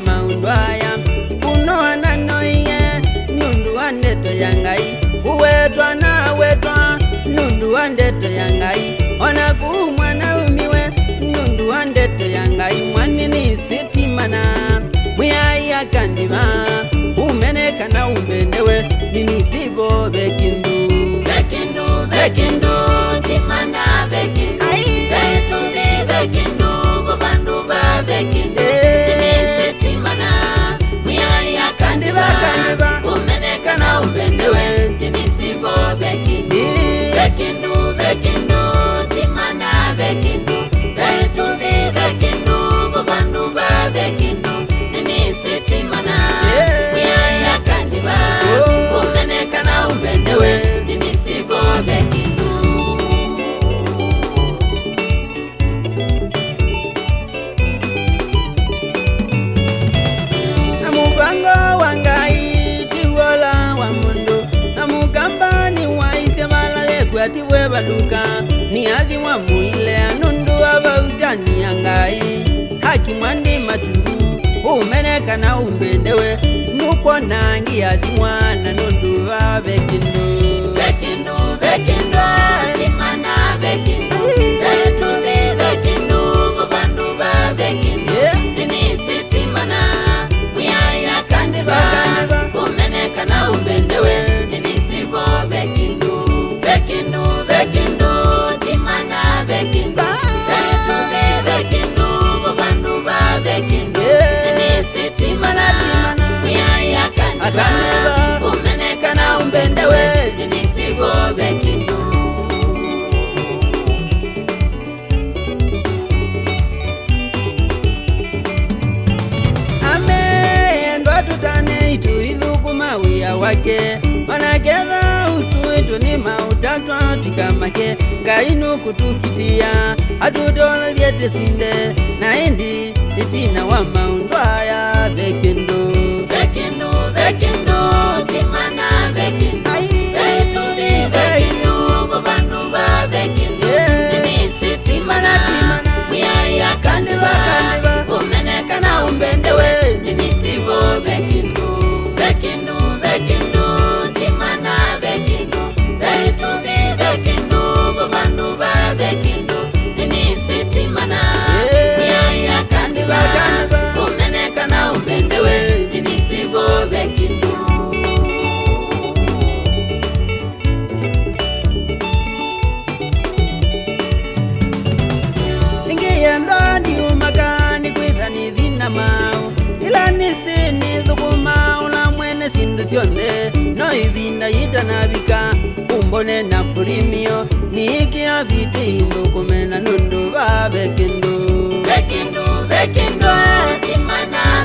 maundwaya kuno ananoiye nundu wandeto yangai kuwetwa na wetwa nundu wandeto yangai ona kumwana umiwe nundu wandeto yangai mwanini sitimana muyaya kandiva umeneka na umbendewe ninisivo vekindu timana vekindu vetuvi vekindu kubandu ba vekindu ninisitimana muyaya kandiva umeneka na umbendewe ninisivo vekindu timana vekindu vetuvi vekindu kubandu ba vekindu ninisitimana muyaya kandiva umeneka na umbendewe ninisivo vekindu. Namupango wangai tiwola wa mundu namukambani waise malale kwatiwe baluka ni adhi mwa muile anundu abautani yangai haki mwandi maturu umeneka na umbendewe nuko nangi adhi mwana nundu wa vekindu timana vekindu vetuvi vekindu kubandu ba vekindu ninisitimana muyaya kandiva umeneka na umbendewe ninisivo vekindu timana vekindu vetuvi vekindu kubandu ba vekindu ninisitimana muyaya kandiva umeneka na umbendewe ninisivo vekindu. Wia wake manakeva usuitu ni mautatwa tukamake ngainu kutukitia hatutola vyete sinde na indi itina wa maundwaya vekindu timana vekindu vetuvi vekindu kubandu ba vekindu ninisitimana muyaya kandiva umeneka na umbendewe ninisivo vekindu timana vekindu vetuvi vekindu kubandu ba vekindu ninisitimana muyaya kandiva umeneka na umbendewe ninisivo vekindu. Ningiyendwa ndiumaka nikwitha nithina mau ila nisini thukuma ula mwene sindu syone no ivinda yitanavika umbone na purimio niikia viti thukumena nundu va vekindu timana